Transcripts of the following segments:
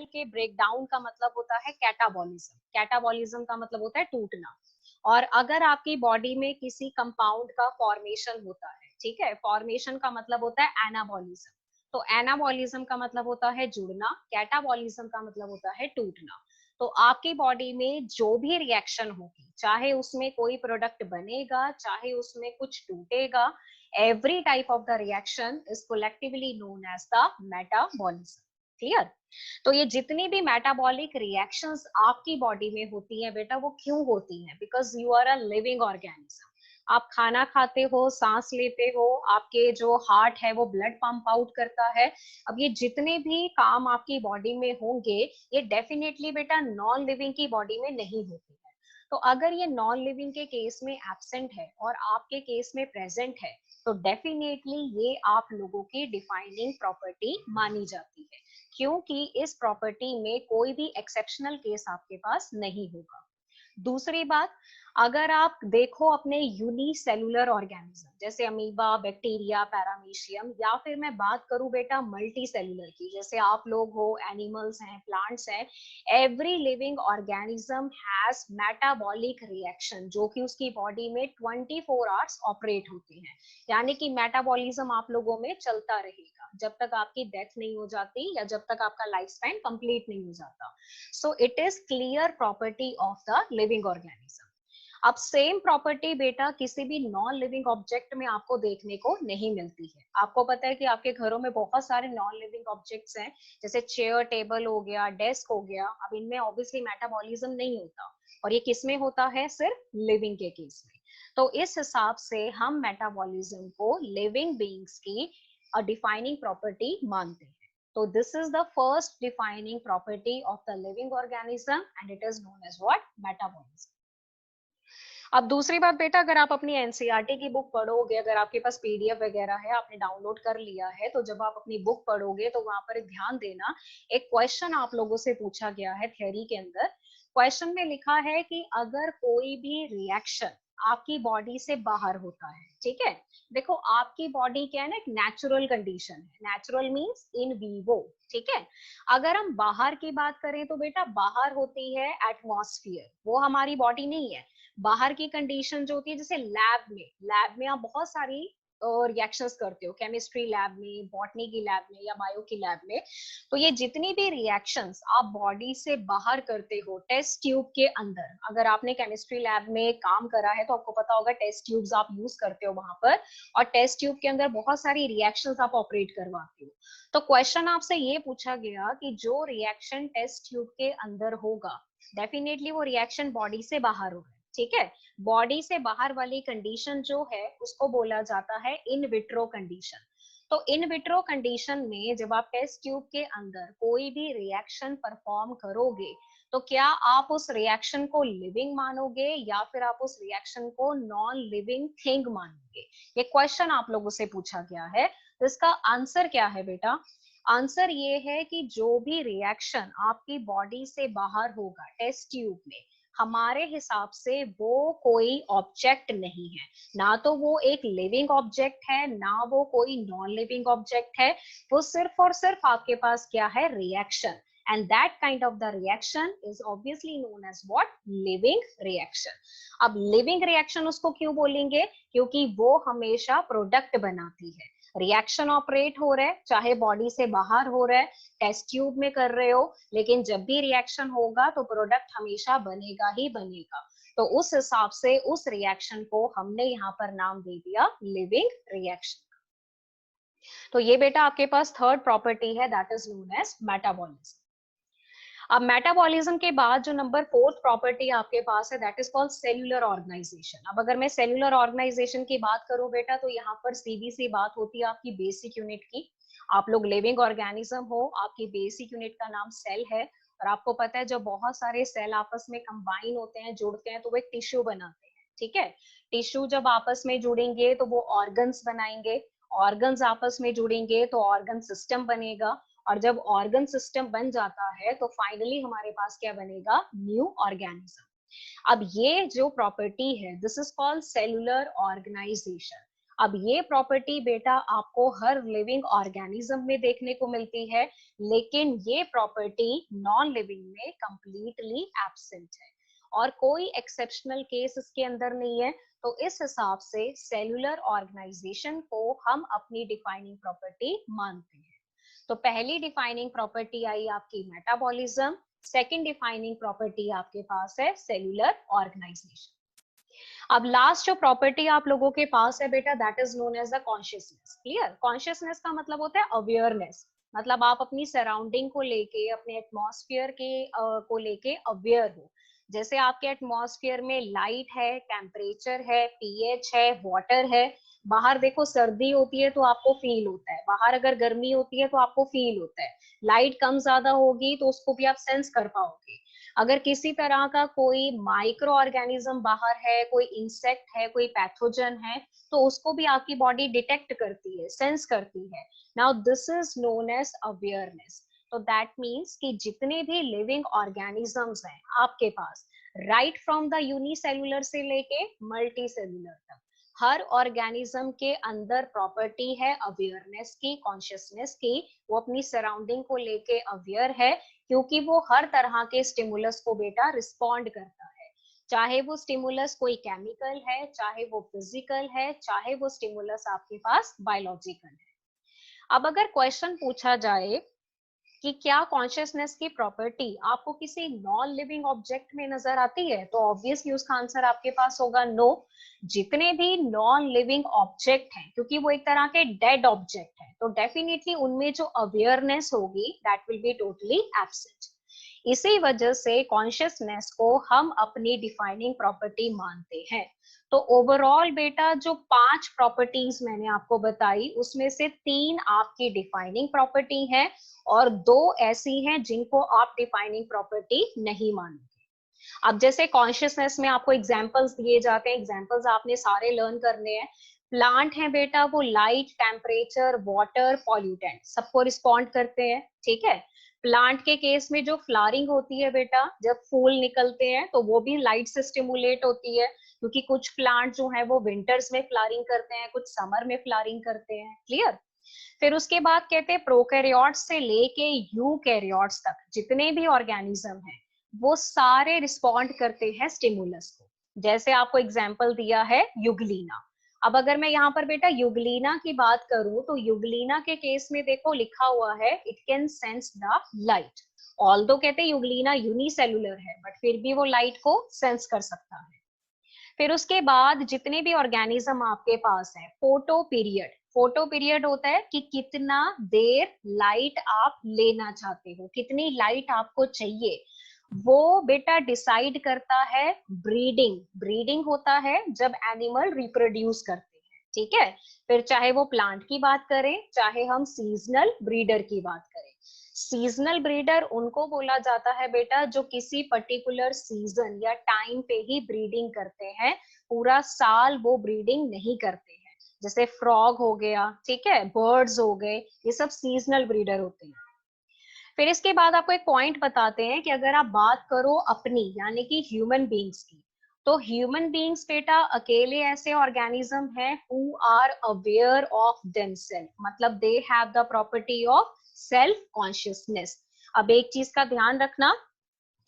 के ब्रेकडाउन का मतलब होता है कैटाबॉलिज्म। कैटाबॉलिज्म का मतलब होता है टूटना। और अगर आपकी बॉडी में किसी कंपाउंड का फॉर्मेशन होता है, ठीक है, फॉर्मेशन का मतलब होता है एनाबॉलिज्म। तो एनाबॉलिज्म का मतलब होता है जुड़ना, कैटाबॉलिज्म का मतलब होता है टूटना। तो आपकी बॉडी में जो भी रिएक्शन होगी, चाहे उसमें कोई प्रोडक्ट बनेगा, चाहे उसमें कुछ टूटेगा, every type of the reaction is collectively known as the metabolism। Clear? तो ये जितनी भी मेटाबॉलिक रिएक्शंस आपकी बॉडी में होती हैं बेटा, वो क्यों होती हैं? Because you are a living organism. आप खाना खाते हो, सांस लेते हो, आपके जो हार्ट है वो ब्लड पंप आउट करता है। अब ये जितने भी काम आपकी बॉडी में होंगे, ये डेफिनेटली बेटा नॉन लिविंग की बॉडी में नहीं होते हैं। तो अगर ये नॉन लिविंग के केस में एब्सेंट है और आपके केस में प्रेजेंट है, तो डेफिनेटली ये आप लोगों की डिफाइनिंग प्रॉपर्टी मानी जाती है, क्योंकि इस प्रॉपर्टी में कोई भी एक्सेप्शनल केस आपके पास नहीं होगा। दूसरी बात, अगर आप देखो अपने यूनिसेलुलर ऑर्गेनिज्म जैसे अमीबा, बैक्टीरिया, पैरामीशियम, या फिर मैं बात करूं बेटा मल्टी सेलुलर की, जैसे आप लोग हो, एनिमल्स हैं, प्लांट्स हैं, every living organism has metabolic reaction जो कि उसकी बॉडी में 24 आवर्स ऑपरेट होते हैं। यानी कि मेटाबॉलिज्म आप लोगों में चलता रहेगा जब तक आपकी डेथ नहीं हो जाती या जब तक आपका लाइफ स्पैन कंप्लीट नहीं हो जाता। So it is clear property of the living organism. अब सेम प्रॉपर्टी बेटा किसी भी नॉन लिविंग ऑब्जेक्ट में आपको देखने को नहीं मिलती है। आपको पता है कि आपके घरों में बहुत सारे नॉन लिविंग ऑब्जेक्ट्स हैं, जैसे चेयर, टेबल हो गया, डेस्क हो गया। अब इनमें ऑब्वियसली मेटाबॉलिज्म नहीं होता, और ये किसमें होता है? सिर्फ लिविंग के केस में। तो इस हिसाब से हम मेटाबॉलिज्म को लिविंग बीइंग्स की डिफाइनिंग प्रॉपर्टी मानते हैं। So this is the first defining property of the living organism and it is known as what? Metabolism. अब दूसरी बात बेटा, अगर आप अपनी एनसीईआरटी की बुक पढ़ोगे, अगर आपके पास पीडीएफ वगैरह है, आपने डाउनलोड कर लिया है, तो जब आप अपनी बुक पढ़ोगे तो वहां पर ध्यान देना, एक क्वेश्चन आप लोगों से पूछा गया है थ्योरी के अंदर। क्वेश्चन में लिखा है कि अगर कोई भी रिएक्शन आपकी बॉडी से बाहर होता है, ठीक है, देखो आपकी बॉडी क्या है ना, एक नेचुरल कंडीशन है। नेचुरल मींस इन वीवो, ठीक है। अगर हम बाहर की बात करें तो बेटा बाहर होती है एटमॉस्फेयर, वो हमारी बॉडी नहीं है। बाहर की कंडीशन जो होती है, जैसे लैब में आप बहुत सारी रिएक्शंस करते हो, केमिस्ट्री लैब में, बॉटनी की लैब में या बायो की लैब में। तो ये जितनी भी रिएक्शंस आप बॉडी से बाहर करते हो टेस्ट ट्यूब के अंदर, अगर आपने केमिस्ट्री लैब में काम करा है तो आपको पता होगा टेस्ट ट्यूब्स आप यूज करते हो वहां पर, और टेस्ट ट्यूब के अंदर बहुत सारी रिएक्शंस आप ऑपरेट करवाते हो। तो क्वेश्चन आपसे ये पूछा गया कि जो रिएक्शन टेस्ट ट्यूब के अंदर होगा, डेफिनेटली वो रिएक्शन बॉडी से बाहर होगा, ठीक है। बॉडी से बाहर वाली कंडीशन जो है उसको बोला जाता है इन विट्रो कंडीशन। तो इन विट्रो कंडीशन में जब आप टेस्ट ट्यूब के अंदर कोई भी रिएक्शन परफॉर्म करोगे, तो क्या आप उस रिएक्शन को लिविंग मानोगे या फिर आप उस रिएक्शन को नॉन लिविंग थिंग मानोगे? ये क्वेश्चन आप लोगों से पूछा गया है। तो इसका आंसर क्या है बेटा? आंसर ये है कि जो भी रिएक्शन आपकी बॉडी से बाहर होगा टेस्ट ट्यूब में, हमारे हिसाब से वो कोई ऑब्जेक्ट नहीं है। ना तो वो एक लिविंग ऑब्जेक्ट है, ना वो कोई नॉन लिविंग ऑब्जेक्ट है। वो सिर्फ और सिर्फ आपके पास क्या है? Reaction. And that kind of the reaction is obviously known as what? Living reaction. अब लिविंग रिएक्शन उसको क्यों बोलेंगे? क्योंकि वो हमेशा प्रोडक्ट बनाती है। रिएक्शन ऑपरेट हो रहा है, चाहे बॉडी से बाहर हो रहा है, टेस्ट ट्यूब में कर रहे हो, लेकिन जब भी रिएक्शन होगा तो प्रोडक्ट हमेशा बनेगा ही बनेगा। तो उस हिसाब से उस रिएक्शन को हमने यहाँ पर नाम दे दिया लिविंग रिएक्शन। तो ये बेटा आपके पास थर्ड प्रॉपर्टी है, that is known as metabolism. अब मेटाबॉलिज्म के बाद जो नंबर फोर्थ प्रॉपर्टी आपके पास है, that is called cellular organization. अब अगर मैं सेल्यूलर ऑर्गेनाइजेशन की बात करूं बेटा, तो यहाँ पर सीधी सी बात होती है आपकी बेसिक यूनिट की। आप लोग लिविंग ऑर्गेनिज्म हो, आपकी बेसिक यूनिट का नाम सेल है, और आपको पता है जब बहुत सारे सेल आपस में कंबाइन होते हैं, जुड़ते हैं, तो वो एक टिश्यू बनाते हैं, ठीक है। टिश्यू जब आपस में जुड़ेंगे तो वो ऑर्गन्स बनाएंगे, ऑर्गन्स आपस में जुड़ेंगे तो ऑर्गन सिस्टम बनेगा, और जब ऑर्गन सिस्टम बन जाता है तो फाइनली हमारे पास क्या बनेगा? New organism. अब ये जो प्रॉपर्टी है, this is called cellular organization. अब ये प्रॉपर्टी बेटा आपको हर लिविंग ऑर्गेनिज्म में देखने को मिलती है, लेकिन ये प्रॉपर्टी नॉन लिविंग में कंप्लीटली एब्सेंट है और कोई एक्सेप्शनल केस इसके अंदर नहीं है। तो इस हिसाब से सेलुलर ऑर्गेनाइजेशन को हम अपनी डिफाइनिंग प्रॉपर्टी मानते हैं। तो पहली डिफाइनिंग प्रॉपर्टी आई आपकी मेटाबॉलिज्म, सेकंड डिफाइनिंग प्रॉपर्टी आपके पास है सेलुलर ऑर्गेनाइजेशन। अब लास्ट जो प्रॉपर्टी आप लोगों के पास है बेटा that is known as the consciousness. Clear? Consciousness का मतलब होता है अवेयरनेस, मतलब आप अपनी सराउंडिंग को लेके, अपने एटमॉस्फेयर के को लेके अवेयर हो। जैसे आपके एटमॉस्फेयर में लाइट है, टेम्परेचर है, पीएच है, वाटर है। बाहर देखो सर्दी होती है तो आपको फील होता है, बाहर अगर गर्मी होती है तो आपको फील होता है। लाइट कम ज्यादा होगी तो उसको भी आप सेंस कर पाओगे। अगर किसी तरह का कोई माइक्रो ऑर्गेनिज्म बाहर है, कोई इंसेक्ट है, कोई पैथोजन है, तो उसको भी आपकी बॉडी डिटेक्ट करती है, सेंस करती है। Now this is known as awareness. तो दैट मीन्स कि जितने भी लिविंग ऑर्गेनिजम्स हैं आपके पास, राइट फ्रॉम द यूनिसेल्युलर से लेके मल्टी सेल्युलर तक, हर ऑर्गेनिज्म के अंदर प्रॉपर्टी है अवेयरनेस की, कॉन्शियसनेस की। वो अपनी सराउंडिंग को लेके अवेयर है, क्योंकि वो हर तरह के स्टिमुलस को बेटा रिस्पॉन्ड करता है। चाहे वो स्टिमुलस कोई केमिकल है, चाहे वो फिजिकल है, चाहे वो स्टिमुलस आपके पास बायोलॉजिकल है। अब अगर क्वेश्चन पूछा जाए कि क्या कॉन्शियसनेस की प्रॉपर्टी आपको किसी नॉन लिविंग ऑब्जेक्ट में नजर आती है, तो ऑब्वियसली उसका आंसर आपके पास होगा नो। जितने भी नॉन लिविंग ऑब्जेक्ट हैं, क्योंकि वो एक तरह के डेड ऑब्जेक्ट हैं, तो डेफिनेटली उनमें जो अवेयरनेस होगी that will be totally absent. इसी वजह से कॉन्शियसनेस को हम अपनी डिफाइनिंग प्रॉपर्टी मानते हैं। तो ओवरऑल बेटा जो 5 प्रॉपर्टीज मैंने आपको बताई, उसमें से 3 आपकी डिफाइनिंग प्रॉपर्टी है और 2 ऐसी हैं जिनको आप डिफाइनिंग प्रॉपर्टी नहीं मानोगे। अब जैसे कॉन्शियसनेस में आपको एग्जांपल्स दिए जाते हैं, एग्जांपल्स आपने सारे लर्न करने हैं। प्लांट है बेटा, वो लाइट, टेम्परेचर, वाटर, पॉल्यूटेंट सबको रिस्पॉन्ड करते हैं, ठीक है। प्लांट के केस में जो फ्लावरिंग होती है बेटा, जब फूल निकलते हैं तो वो भी लाइट से स्टिमुलेट होती है, क्योंकि कुछ प्लांट जो है वो विंटर्स में फ्लावरिंग करते हैं, कुछ समर में फ्लावरिंग करते हैं। क्लियर? फिर उसके बाद कहते हैं प्रोकैरियोट्स से लेके यूकैरियोट्स तक जितने भी ऑर्गेनिज्म हैं, वो सारे रिस्पॉन्ड करते हैं स्टिमुलस को। जैसे आपको एग्जांपल दिया है युगलीना। अब अगर मैं यहाँ पर बेटा युगलीना की बात करूं, तो युगलीना के केस में देखो लिखा हुआ है it can sense the light. Although कहते हैं युगलीना यूनिसेल्युलर है, बट फिर भी वो लाइट को सेंस कर सकता है। फिर उसके बाद जितने भी ऑर्गेनिज्म आपके पास है, फोटो पीरियड, फोटो पीरियड होता है कि कितना देर लाइट आप लेना चाहते हो, कितनी लाइट आपको चाहिए, वो बेटा डिसाइड करता है ब्रीडिंग। ब्रीडिंग होता है जब एनिमल रिप्रोड्यूस करते हैं, ठीक है। फिर चाहे वो प्लांट की बात करें, चाहे हम सीजनल ब्रीडर की बात करें। सीजनल ब्रीडर उनको बोला जाता है बेटा जो किसी पर्टिकुलर सीजन या टाइम पे ही ब्रीडिंग करते हैं, पूरा साल वो ब्रीडिंग नहीं करते हैं। जैसे फ्रॉग हो गया, ठीक है, बर्ड्स हो गए, ये सब सीजनल ब्रीडर होते हैं। फिर इसके बाद आपको एक पॉइंट बताते हैं कि अगर आप बात करो अपनी यानी कि ह्यूमन बींग्स की, तो ह्यूमन बींग्स बेटा अकेले ऐसे ऑर्गेनिज्म हैं who are aware of themselves, मतलब they have the property of self consciousness. अब एक चीज का ध्यान रखना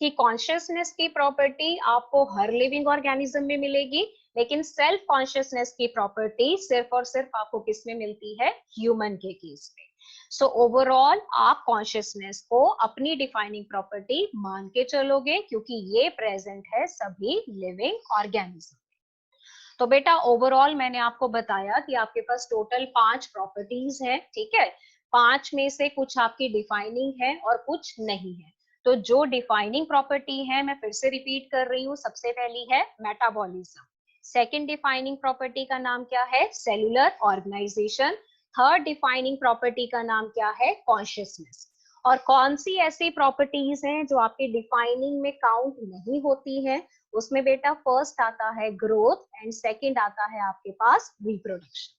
कि कॉन्शियसनेस की प्रॉपर्टी आपको हर लिविंग ऑर्गेनिज्म में मिलेगी, लेकिन सेल्फ कॉन्शियसनेस की प्रॉपर्टी सिर्फ और सिर्फ आपको किस में मिलती है, ह्यूमन के केस में। सो ओवरऑल आप कॉन्शियसनेस को अपनी डिफाइनिंग प्रॉपर्टी मान के चलोगे, क्योंकि ये प्रेजेंट है सभी लिविंग ऑर्गेनिज्म। तो बेटा ओवरऑल मैंने आपको बताया कि आपके पास टोटल 5 प्रॉपर्टीज हैं, ठीक है। 5 में से कुछ आपकी डिफाइनिंग है और कुछ नहीं है। तो जो डिफाइनिंग प्रॉपर्टी है मैं फिर से रिपीट कर रही हूँ, सबसे पहली है मेटाबॉलिज्म। सेकेंड डिफाइनिंग प्रॉपर्टी का नाम क्या है, cellular organization. Third defining property का नाम क्या है, कॉन्शियसनेस। और कौन सी ऐसी प्रॉपर्टीज हैं जो आपके डिफाइनिंग में काउंट नहीं होती है, उसमें बेटा फर्स्ट आता है ग्रोथ एंड सेकंड आता है आपके पास रिप्रोडक्शन।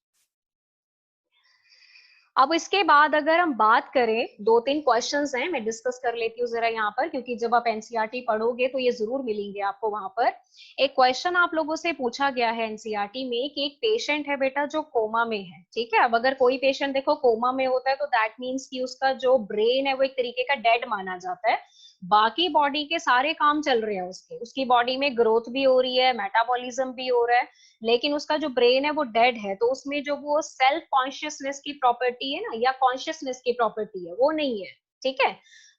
अब इसके बाद अगर हम बात करें, दो तीन क्वेश्चंस हैं, मैं डिस्कस कर लेती हूँ जरा यहाँ पर, क्योंकि जब आप एनसीईआरटी पढ़ोगे तो ये जरूर मिलेंगे आपको वहां पर। एक क्वेश्चन आप लोगों से पूछा गया है एनसीईआरटी में कि एक पेशेंट है बेटा जो कोमा में है, ठीक है। अब अगर कोई पेशेंट देखो कोमा में होता है तो दैट मीन्स कि उसका जो ब्रेन है वो एक तरीके का डेड माना जाता है। बाकी बॉडी के सारे काम चल रहे हैं उसके, उसकी बॉडी में ग्रोथ भी हो रही है, मेटाबॉलिज्म भी हो रहा है, लेकिन उसका जो ब्रेन है वो डेड है, तो उसमें जो वो सेल्फ कॉन्शियसनेस की प्रॉपर्टी है ना, या कॉन्शियसनेस की प्रॉपर्टी है, वो नहीं है, ठीक है।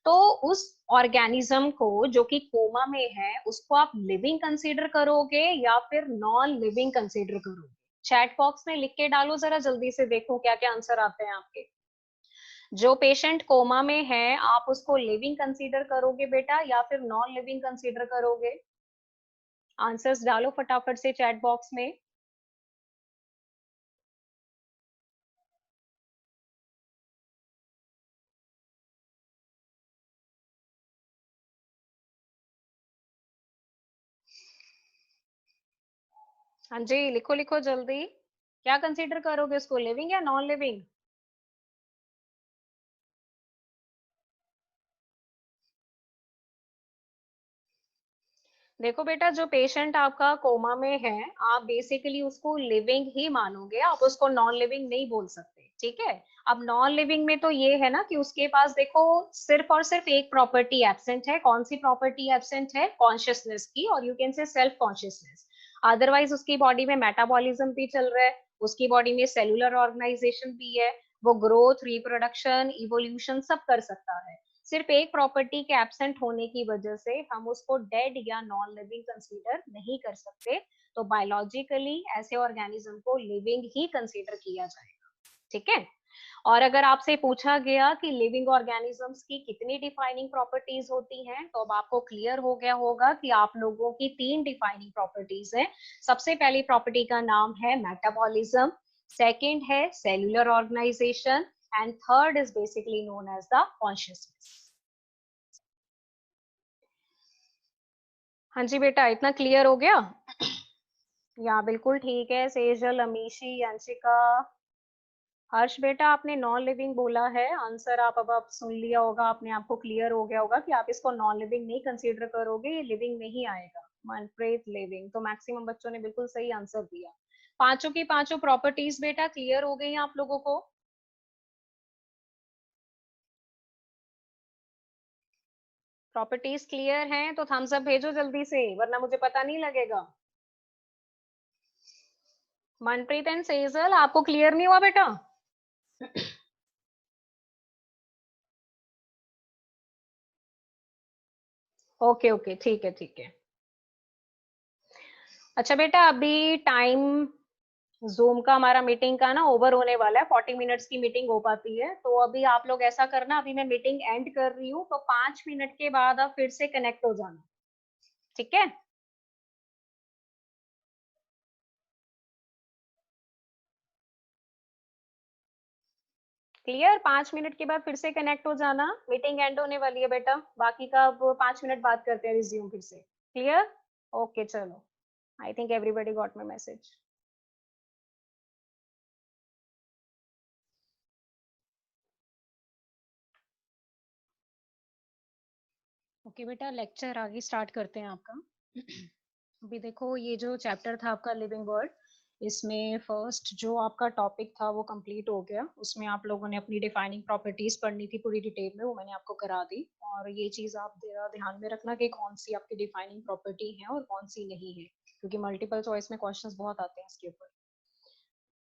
तो उस ऑर्गेनिज्म को जो कि कोमा में है, उसको आप लिविंग कंसीडर करोगे या फिर नॉन लिविंग कंसीडर करोगे? चैट बॉक्स में लिख के डालो जरा, जल्दी से देखो क्या क्या आंसर आते हैं आपके। जो पेशेंट कोमा में है, आप उसको लिविंग कंसीडर करोगे बेटा या फिर नॉन लिविंग कंसीडर करोगे? आंसर्स डालो फटाफट से चैट बॉक्स में। हाँ जी, लिखो लिखो जल्दी। क्या कंसीडर करोगे उसको, लिविंग या नॉन लिविंग? देखो बेटा, जो पेशेंट आपका कोमा में है, आप बेसिकली उसको लिविंग ही मानोगे, आप उसको नॉन लिविंग नहीं बोल सकते, ठीक है। अब नॉन लिविंग में तो ये है ना कि उसके पास देखो सिर्फ और सिर्फ एक प्रॉपर्टी एब्सेंट है। कौन सी प्रॉपर्टी एब्सेंट है? कॉन्शियसनेस की, और you can say self consciousness. Otherwise उसकी बॉडी में मेटाबॉलिज्म भी चल रहा है, उसकी बॉडी में सेलुलर ऑर्गेनाइजेशन भी है, वो ग्रोथ, रिप्रोडक्शन, इवोल्यूशन सब कर सकता है। सिर्फ एक प्रॉपर्टी के एब्सेंट होने की वजह से हम उसको डेड या नॉन लिविंग कंसीडर नहीं कर सकते। तो बायोलॉजिकली ऐसे ऑर्गेनिज्म को लिविंग ही कंसीडर किया जाएगा, ठीक है। और अगर आपसे पूछा गया कि लिविंग ऑर्गेनिजम्स की कितनी डिफाइनिंग प्रॉपर्टीज होती हैं, तो अब आपको क्लियर हो गया होगा कि आप लोगों की तीन डिफाइनिंग प्रॉपर्टीज हैं। सबसे पहली प्रॉपर्टी का नाम है मेटाबॉलिज्म, सेकंड है cellular organization, and third is basically known as the consciousness. हाँ जी बेटा, इतना क्लियर हो गया? या बिल्कुल ठीक है। सेजल, अमीशी, अंशिका, हर्ष बेटा, आपने नॉन लिविंग बोला है आंसर। अब आप सुन लिया होगा, आपने, आपको क्लियर हो गया होगा कि आप इसको नॉन लिविंग नहीं कंसीडर करोगे, ये लिविंग में ही आएगा। मनप्रीत, लिविंग। तो मैक्सिमम बच्चों ने बिल्कुल सही आंसर दिया। पांचों की पांचों प्रॉपर्टीज बेटा क्लियर हो गई हैं आप लोगों को? प्रॉपर्टीज क्लियर हैं तो थम्स अप भेजो जल्दी से, वरना मुझे पता नहीं लगेगा। मनप्रीत एंड सेजल, आपको क्लियर नहीं हुआ बेटा? ओके ओके, ठीक है ठीक है। अच्छा बेटा, अभी टाइम जूम का, हमारा मीटिंग का ना ओवर होने वाला है। 40 मिनट्स की मीटिंग हो पाती है, तो अभी आप लोग ऐसा करना, अभी मैं मीटिंग एंड कर रही हूँ, तो 5 मिनट के बाद आप फिर से कनेक्ट हो जाना, ठीक है। क्लियर? 5 मिनट के बाद फिर से कनेक्ट हो जाना, मीटिंग एंड होने वाली है बेटा। बाकी का अब 5 मिनट बात करते हैं, रिज्यूम फिर से। क्लियर? ओके चलो। I think everybody got my message. Okay बेटा, लेक्चर आगे स्टार्ट करते हैं आपका। अभी देखो, ये जो चैप्टर था आपका लिविंग वर्ल्ड, इसमें फर्स्ट जो आपका टॉपिक था वो कंप्लीट हो गया। उसमें आप लोगों ने अपनी डिफाइनिंग प्रॉपर्टीज पढ़नी थी पूरी डिटेल में, वो मैंने आपको करा दी। और ये चीज आप ध्यान में रखना कि कौन सी आपकी डिफाइनिंग प्रॉपर्टी है और कौन सी नहीं है, क्योंकि मल्टीपल चॉइस में क्वेश्चंस बहुत आते हैं इसके ऊपर।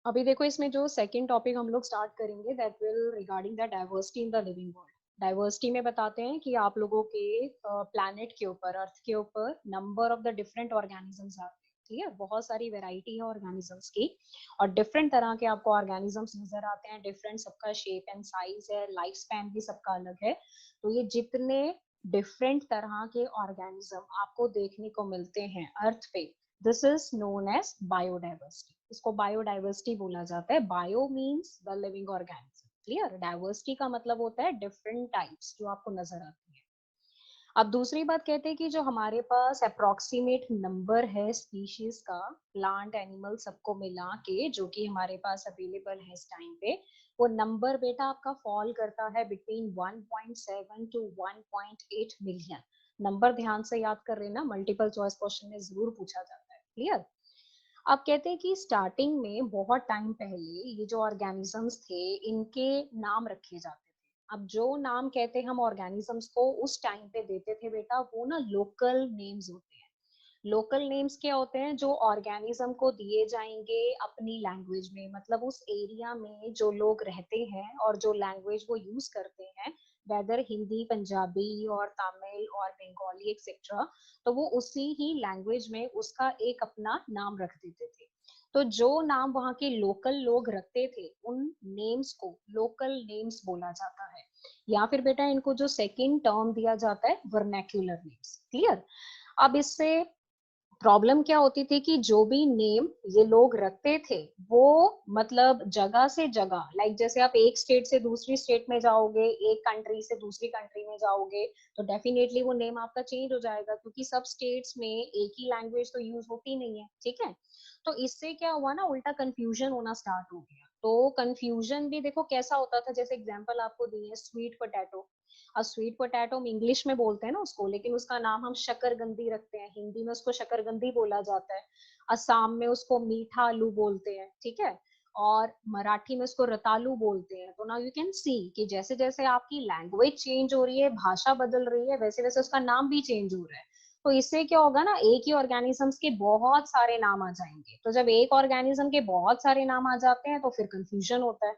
अभी देखो, इसमें जो सेकंड टॉपिक हम लोग स्टार्ट करेंगे, that will regarding the diversity in the living world. Diversity में बताते हैं कि आप लोगों के प्लैनेट के ऊपर, अर्थ के ऊपर, number of the different organisms आते हैं, ठीक है। बहुत सारी वेराइटी है ऑर्गेनिजम्स की, और डिफरेंट तरह के आपको ऑर्गेनिजम्स नजर आते हैं। डिफरेंट सबका शेप एंड साइज है, लाइफ स्पैन भी सबका अलग है। तो ये जितने डिफरेंट तरह के ऑर्गेनिज्म आपको देखने को मिलते हैं अर्थ पे, this is known as biodiversity. इसको बायोडाइवर्सिटी बोला जाता है। Bio means the living organism, clear. Diversity का मतलब होता है डिफरेंट टाइप्स जो आपको नजर आती है। अब दूसरी बात कहते हैं कि जो हमारे पास अप्रोक्सीमेट नंबर है स्पीशीज का, प्लांट, एनिमल सबको मिला के, जो कि हमारे पास अवेलेबल है इस टाइम पे, वो नंबर बेटा आपका फॉल करता है बिटवीन 1.7 टू 1.8 मिलियन। नंबर ध्यान से याद कर लेना, मल्टीपल चॉइस क्वेश्चन में जरूर पूछा जाता है। क्लियर। अब कहते हैं कि स्टार्टिंग में बहुत टाइम पहले ये जो ऑर्गेनिजम्स थे इनके नाम रखे जाते थे। अब जो नाम कहते हैं हम ऑर्गेनिजम्स को उस टाइम पे देते थे बेटा, वो ना लोकल नेम्स होते हैं। लोकल नेम्स क्या होते हैं? जो ऑर्गेनिज्म को दिए जाएंगे अपनी लैंग्वेज में, मतलब उस एरिया में जो लोग रहते हैं और जो लैंग्वेज वो यूज करते हैं, वेदर हिंदी, पंजाबी और तमिल और बंगाली एक्सेट्रा, तो वो उसी ही लैंग्वेज में उसका एक अपना नाम रख देते थे। तो जो नाम वहाँ के लोकल लोग रखते थे उन नेम्स को लोकल नेम्स बोला जाता है। या फिर बेटा इनको जो सेकंड टर्म दिया जाता है वर्नैक्युलर नेम्स। क्लियर। अब इससे प्रॉब्लम क्या होती थी कि जो भी नेम ये लोग रखते थे वो मतलब जगह से जगह, लाइक जैसे आप एक स्टेट से दूसरी स्टेट में जाओगे, एक कंट्री से दूसरी कंट्री में जाओगे, तो डेफिनेटली वो नेम आपका चेंज हो जाएगा, क्योंकि सब स्टेट्स में एक ही लैंग्वेज तो यूज होती नहीं है। ठीक है। तो इससे क्या हुआ ना, उल्टा कंफ्यूजन होना स्टार्ट हो गया। तो कंफ्यूजन भी देखो कैसा होता था, जैसे एग्जांपल आपको दी है स्वीट पोटैटो। और स्वीट पोटैटो हम इंग्लिश में बोलते हैं ना उसको, लेकिन उसका नाम हम शकरगंदी रखते हैं, हिंदी में उसको शकरगंदी बोला जाता है। असम में उसको मीठा आलू बोलते हैं। ठीक है। और मराठी में उसको रतालू बोलते हैं। तो नाउ यू कैन सी कि जैसे जैसे आपकी लैंग्वेज चेंज हो रही है, भाषा बदल रही है, वैसे वैसे उसका नाम भी चेंज हो रहा है। तो इससे क्या होगा ना, एक ही ऑर्गेनिजम्स के बहुत सारे नाम आ जाएंगे। तो जब एक ऑर्गेनिज्म के बहुत सारे नाम आ जाते हैं तो फिर कंफ्यूजन होता है।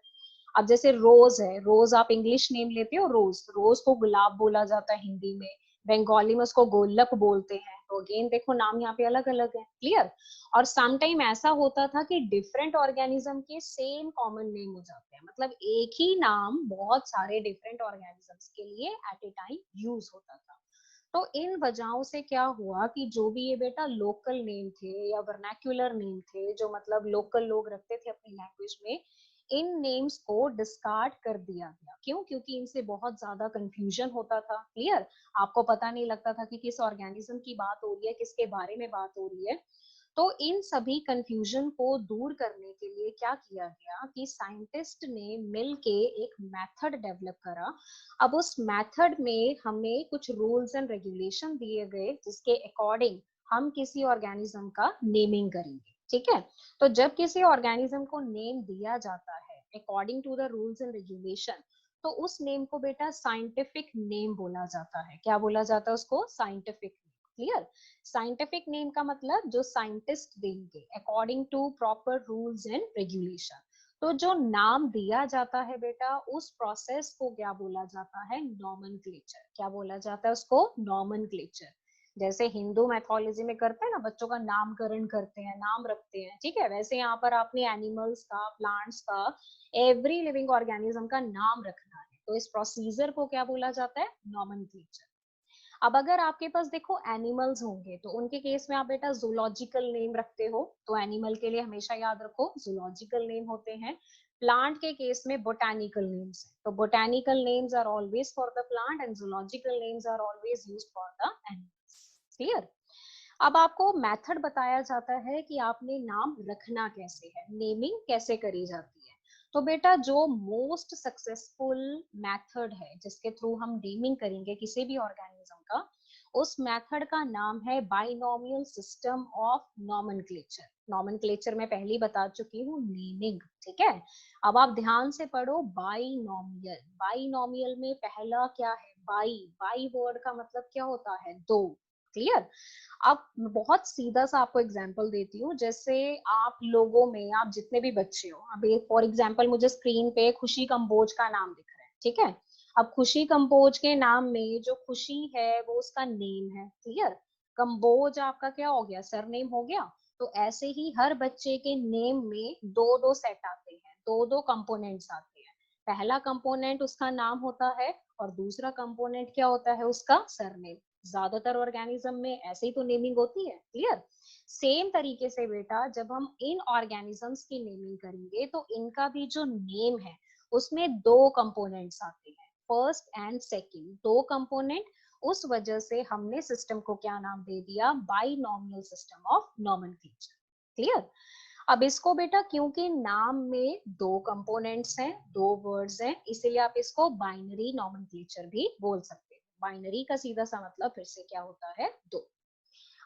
अब जैसे रोज है, रोज आप इंग्लिश नेम लेते हो, रोज, रोज को गुलाब बोला जाता है हिंदी में, बंगाली में उसको गोलक बोलते हैं। तो अगेन देखो नाम यहाँ पे अलग अलग है। क्लियर। और सम टाइम ऐसा होता था कि डिफरेंट ऑर्गेनिज्म के सेम कॉमन नेम हो जाते हैं, मतलब एक ही नाम बहुत सारे डिफरेंट ऑर्गेनिजम्स के लिए एट ए टाइम यूज होता था। तो इन वजहों से क्या हुआ कि जो भी ये बेटा लोकल नेम थे या वर्नैक्युलर नेम थे, जो मतलब लोकल लोग रखते थे अपनी लैंग्वेज में, इन नेम्स को डिस्कार्ड कर दिया गया। क्यों? क्योंकि इनसे बहुत ज्यादा कंफ्यूजन होता था। क्लियर। आपको पता नहीं लगता था कि किस ऑर्गेनिज्म की बात हो रही है, किसके बारे में बात हो रही है। तो इन सभी कंफ्यूजन को दूर करने के लिए क्या किया गया कि साइंटिस्ट ने मिलके एक मेथड डेवलप करा। अब उस मेथड में हमें कुछ रूल्स एंड रेगुलेशन दिए गए जिसके अकॉर्डिंग हम किसी ऑर्गेनिज्म का नेमिंग करेंगे। ठीक है। तो जब किसी ऑर्गेनिज्म को नेम दिया जाता है according to the rules and regulation, तो उस नेम को बेटा साइंटिफिक नेम बोला जाता है। क्या बोला जाता है उसको? Scientific name. Clear. Scientific name का मतलब जो साइंटिस्ट देंगे according to proper rules and regulation. तो जो नाम दिया जाता है बेटा, उस प्रोसेस को क्या बोला जाता है? नॉमेनक्लेचर। क्या बोला जाता है उसको? नॉमेनक्लेचर। जैसे हिंदू मैथोलॉजी में करते हैं ना, बच्चों का नामकरण करते हैं, नाम रखते हैं, ठीक है, वैसे यहाँ पर आपने एनिमल्स का, प्लांट्स का, एवरी लिविंग ऑर्गेनिज्म का नाम रखना है। तो इस प्रोसीजर को क्या बोला जाता है? नॉमेनक्लेचर। अब अगर आपके पास देखो एनिमल्स होंगे तो उनके केस में आप बेटा जूलॉजिकल नेम रखते हो, तो एनिमल के लिए हमेशा याद रखो जूलॉजिकल नेम होते हैं। प्लांट के केस में बोटैनिकल नेम्स है, तो botanical names are always for the plant and zoological names are always used for the animals. Clear. अब आपको मेथड बताया जाता है कि आपने नाम रखना कैसे है, नेमिंग कैसे करी जाती है। तो बेटा जो मोस्ट सक्सेसफुल मेथड है जिसके थ्रू हम नेमिंग करेंगे किसी भी ऑर्गेनिज्म का, उस मेथड का नाम है binomial system of nomenclature. Nomenclature मैं पहले बता चुकी हूँ, नेमिंग। ठीक है। अब आप ध्यान से पढ़ो बाइनोमियल। बाइनोमियल में पहला क्या है? बाई। बाई वर्ड का मतलब क्या होता है? दो। क्लियर। अब बहुत सीधा सा आपको एग्जांपल देती हूँ, जैसे आप लोगों में आप जितने भी बच्चे हो, अभी फॉर एग्जांपल मुझे स्क्रीन पे खुशी कंबोज का नाम दिख रहा है। ठीक है। अब खुशी कंबोज के नाम में जो खुशी है वो उसका नेम है। क्लियर। कंबोज आपका क्या हो गया? सरनेम हो गया। तो ऐसे ही हर बच्चे के नेम में दो दो सेट आते हैं, दो दो कंपोनेंट्स आते हैं। पहला कंपोनेंट उसका नाम होता है और दूसरा कंपोनेंट क्या होता है? उसका सरनेम। ज्यादातर ऑर्गेनिज्म में ऐसे ही तो नेमिंग होती है। क्लियर। सेम तरीके से बेटा जब हम इन ऑर्गेनिजम्स की नेमिंग करेंगे तो इनका भी जो नेम है उसमें दो कंपोनेंट्स आते हैं, फर्स्ट एंड सेकंड, दो कंपोनेंट। उस वजह से हमने सिस्टम को क्या नाम दे दिया? Binomial system of nomenclature. Clear. अब इसको बेटा क्योंकि नाम में दो कंपोनेंट्स हैं, दो वर्ड्स हैं, इसीलिए आप इसको बाइनरी नॉमेनक्लेचर भी बोल सकते हैं। बाइनरी का सीधा सा मतलब फिर से क्या होता है, दो।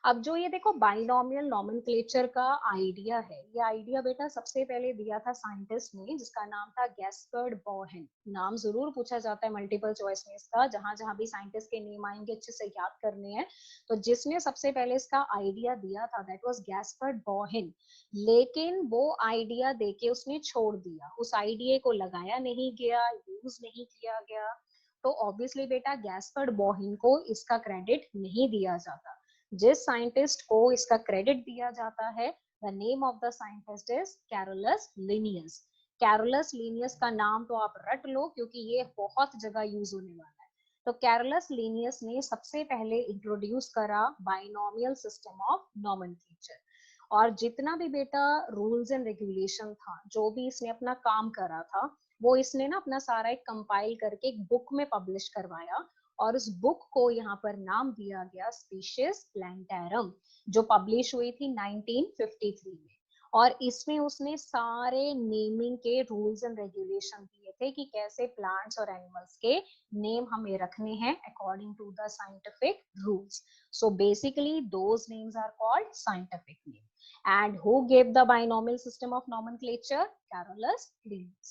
अब जो ये देखो बाइनोमियल नॉमेनक्लेचर का आइडिया है, ये आइडिया बेटा सबसे पहले दिया था साइंटिस्ट ने जिसका नाम था गैस्पर्ड बोहेन। नाम जरूर पूछा जाता है मल्टीपल चॉइस में इसका, जहां जहां भी साइंटिस्ट के नेम आएंगे अच्छे से याद करने हैं। तो जिसने सबसे पहले इसका आइडिया दिया था दैट वाज गैस्पर्ड बोहेन। लेकिन वो आइडिया देके उसने छोड़ दिया, उस आइडिया को लगाया नहीं गया, यूज नहीं किया गया। तो ऑब्वियसली बेटा गैस्पर्ड बोहेन को इसका क्रेडिट नहीं दिया जाता। जिस साइंटिस्ट को इसका क्रेडिट दिया जाता है, the name of the scientist is Carolus Linnaeus. Carolus Linnaeus का नाम तो आप रट लो क्योंकि ये बहुत जगह यूज होने वाला है। तो कैरोलस लिनियस ने सबसे पहले इंट्रोड्यूस करा बाइनोमियल सिस्टम ऑफ नॉमेनक्लेचर। और जितना भी बेटा रूल्स एंड रेगुलेशन था, जो भी इसने अपना काम करा था, वो इसने ना अपना सारा एक कंपाइल करके एक बुक में पब्लिश करवाया। और उस बुक को यहाँ पर नाम दिया गया स्पीशीज प्लैंटैरम, जो पब्लिश हुई थी 1953 में। और इसमें उसने सारे नेमिंग के रूल्स एंड रेगुलेशन दिए थे कि कैसे प्लांट्स और एनिमल्स के नेम हमें रखने हैं according to the scientific rules. So basically those names are called scientific name. And who gave the binomial system of nomenclature? Carolus Linnaeus.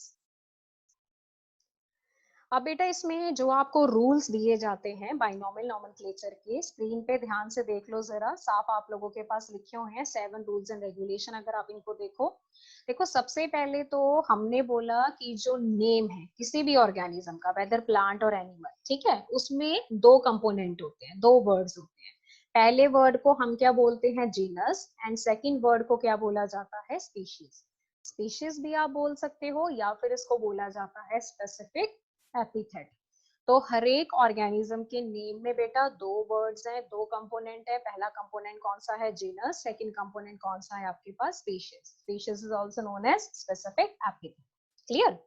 अब बेटा इसमें जो आपको रूल्स दिए जाते हैं बाइनोमियल नॉमेनक्लेचर के, स्क्रीन पे ध्यान से देख लो जरा, साफ आप लोगों के पास लिखे हुए हैं 7 रूल्स एंड रेगुलेशन। अगर आप इनको देखो, देखो सबसे पहले तो हमने बोला कि जो नेम है किसी भी ऑर्गेनिज्म का, वेदर प्लांट और एनिमल, ठीक है, उसमें दो कंपोनेंट होते हैं, दो वर्ड्स होते हैं। पहले वर्ड को हम क्या बोलते हैं, जीनस, एंड सेकेंड वर्ड को क्या बोला जाता है, स्पीशीज। स्पीशीज भी आप बोल सकते हो या फिर इसको बोला जाता है स्पेसिफिक एपिथेट। तो हर एक ऑर्गेनिज्म के नेम में बेटा दो वर्ड्स हैं, दो कंपोनेंट है। पहला कंपोनेंट कौन सा है, जीनस, सेकंड कंपोनेंट कौन सा है आपके पास, species. Species is also known as specific epithet. Clear.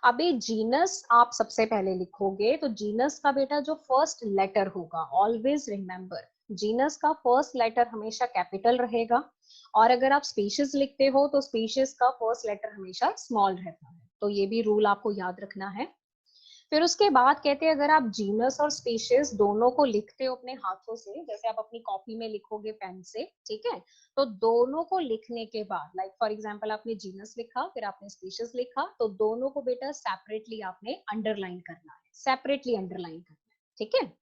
अभी जीनस आप सबसे पहले लिखोगे तो जीनस का बेटा जो फर्स्ट लेटर होगा, ऑलवेज रिमेंबर जीनस का फर्स्ट लेटर हमेशा कैपिटल रहेगा। और अगर आप स्पीशीज लिखते हो तो स्पीशीज का फर्स्ट लेटर हमेशा स्मॉल रहता है। तो ये भी रूल आपको याद रखना है। फिर उसके बाद कहते हैं अगर आप जीनस और स्पीशीज दोनों को लिखते हो अपने हाथों से, जैसे आप अपनी कॉपी में लिखोगे पेन से, ठीक है, तो दोनों को लिखने के बाद, लाइक फॉर एग्जांपल आपने जीनस लिखा फिर आपने स्पीशीज लिखा, तो दोनों को बेटा सेपरेटली आपने अंडरलाइन करना है, सेपरेटली अंडरलाइन करना है, ठीक है।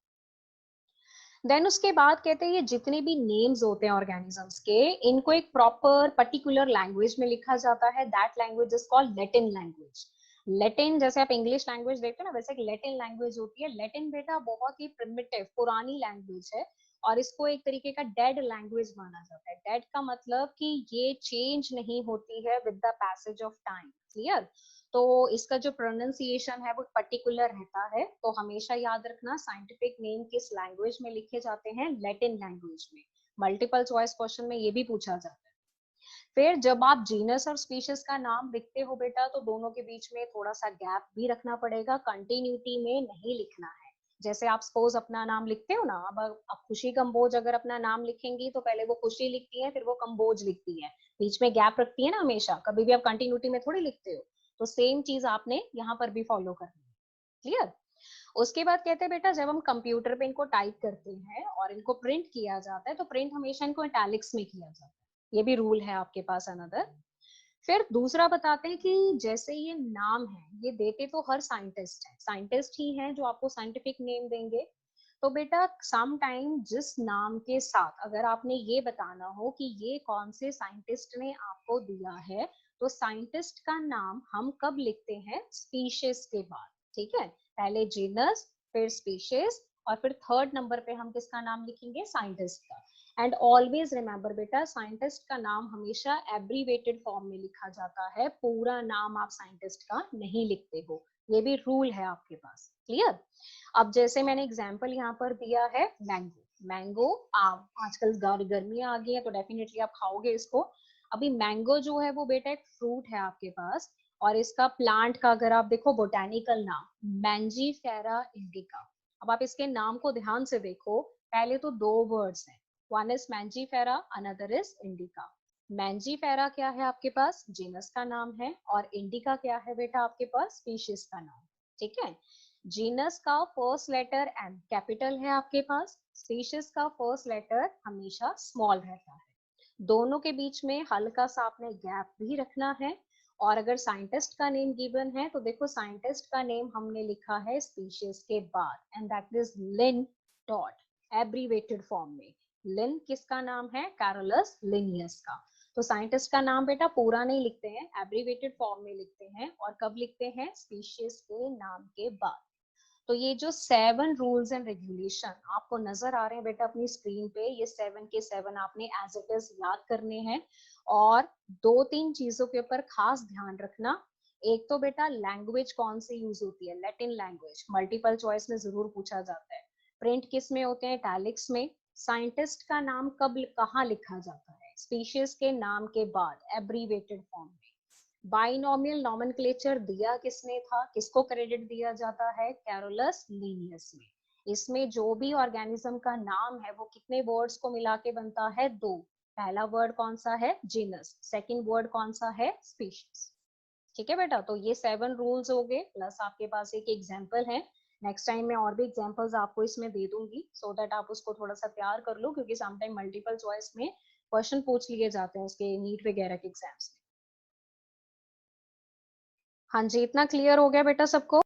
देन उसके बाद कहते हैं ये जितने भी नेम्स होते हैं ऑर्गेनिजम्स के, इनको एक प्रॉपर पर्टिकुलर लैंग्वेज में लिखा जाता है। That language is called Latin language. Latin जैसे आप इंग्लिश लैंग्वेज देखते हैं ना, वैसे एक लैटिन लैंग्वेज होती है। लैटिन बेटा बहुत ही प्रिमिटिव पुरानी लैंग्वेज है और इसको एक तरीके का डेड लैंग्वेज माना जाता है। डेड का मतलब कि ये चेंज नहीं होती है with the passage of time. Clear. तो इसका जो प्रोनाउंसिएशन है वो पर्टिकुलर रहता है। तो हमेशा याद रखना साइंटिफिक नेम किस लैंग्वेज में लिखे जाते हैं, लैटिन लैंग्वेज में। मल्टीपल चॉइस क्वेश्चन में ये भी पूछा जाता है। फिर जब आप जीनस और स्पीशीज का नाम लिखते हो बेटा, तो दोनों के बीच में थोड़ा सा गैप भी रखना पड़ेगा, कंटिन्यूटी में नहीं लिखना है। जैसे आप सपोज अपना नाम लिखते हो ना, अब आप खुशी कंबोज अगर अपना नाम लिखेंगी तो पहले वो खुशी लिखती है फिर वो कंबोज लिखती है, बीच में गैप रखती है ना हमेशा, कभी भी आप कंटिन्यूटी में थोड़ी लिखते हो। तो सेम चीज आपने यहाँ पर भी फॉलो करनी है। क्लियर। उसके बाद कहते हैं बेटा जब हम कंप्यूटर पे इनको टाइप करते हैं और इनको प्रिंट किया जाता है, तो प्रिंट हमेशा इनको इटैलिक्स में किया जाता है। ये भी रूल है आपके पास अनदर। फिर दूसरा बताते हैं कि जैसे ये नाम है ये देते तो हर साइंटिस्ट है, साइंटिस्ट ही है जो आपको साइंटिफिक नेम देंगे। तो बेटा सम टाइम जिस नाम के साथ अगर आपने ये बताना हो कि ये कौन से साइंटिस्ट ने आपको दिया है, तो साइंटिस्ट का नाम हम कब लिखते हैं, स्पीशीज के बाद। ठीक है, पहले जीनस फिर स्पीशीज और फिर थर्ड नंबर पे हम किसका नाम लिखेंगे, साइंटिस्ट का। एंड ऑलवेज रिमेंबर बेटा साइंटिस्ट का नाम हमेशा एब्रीवेटेड फॉर्म में लिखा जाता है, पूरा नाम आप साइंटिस्ट का नहीं लिखते हो। ये भी रूल है आपके पास। क्लियर। अब जैसे मैंने एग्जांपल यहाँ पर दिया है मैंगो, मैंगो आम, आजकल गर्मियां आ गई है तो डेफिनेटली आप खाओगे इसको। अभी मैंगो जो है वो बेटा एक फ्रूट है आपके पास, और इसका प्लांट का अगर आप देखो बोटेनिकल नाम मैंजीफेरा इंडिका। अब आप इसके नाम को ध्यान से देखो, पहले तो दो वर्ड्स हैं, one is mangifera, another is indica. Mangifera क्या है आपके पास, जीनस का नाम है, और इंडिका क्या है बेटा आपके पास, स्पीशीज का नाम। ठीक है, जीनस का फर्स्ट लेटर एम कैपिटल है आपके पास, स्पीशीज का फर्स्ट लेटर हमेशा स्मॉल रहता है। दोनों के बीच में हल्का सा आपने गैप भी रखना है। और अगर साइंटिस्ट का नेम गिवन है तो देखो साइंटिस्ट का नेम हमने लिखा है स्पीशीज के बाद, and that is Linn dot, abbreviated form में। लिन किसका नाम है, कैरोलस लिनियस का। तो साइंटिस्ट का नाम बेटा पूरा नहीं लिखते हैं, एब्रीवेटेड फॉर्म में लिखते हैं, और कब लिखते हैं, स्पीशीज के नाम के बाद। तो ये जो 7 रूल्स एंड रेगुलेशन आपको नजर आ रहे हैं बेटा अपनी स्क्रीन पे, ये 7 के 7 आपने एज इट इज याद करने हैं। और 2-3 चीजों के ऊपर खास ध्यान रखना। एक तो बेटा लैंग्वेज कौन सी यूज होती है, लैटिन लैंग्वेज, मल्टीपल चॉइस में जरूर पूछा जाता है। प्रिंट किस में होते हैं, इटैलिक्स में। साइंटिस्ट का नाम कब कहाँ लिखा जाता है, स्पीशीज के नाम के बाद, एब्रीवेटेड फॉर्म में। बाइनोमियल नॉमेनक्लेचर दिया किसने था, किसको क्रेडिट दिया जाता है, कैरोलस लीनियस में। इसमें जो भी ऑर्गेनिज्म का नाम है वो कितने वर्ड्स को मिला के बनता है, 2। पहला वर्ड कौन सा है, जीनस, सेकंड वर्ड कौन सा है, स्पीशीज। ठीक है बेटा, तो ये 7 रूल्स हो गए, प्लस आपके पास एक एग्जाम्पल है। नेक्स्ट टाइम मैं और भी एग्जाम्पल्स आपको इसमें दे दूंगी, सो दैट आप उसको थोड़ा सा तैयार कर लो, क्योंकि समटाइम मल्टीपल चॉइस में क्वेश्चन पूछ लिए जाते हैं उसके नीट वगैरह के एग्जाम्स में। हाँ जी, इतना क्लियर हो गया बेटा सबको।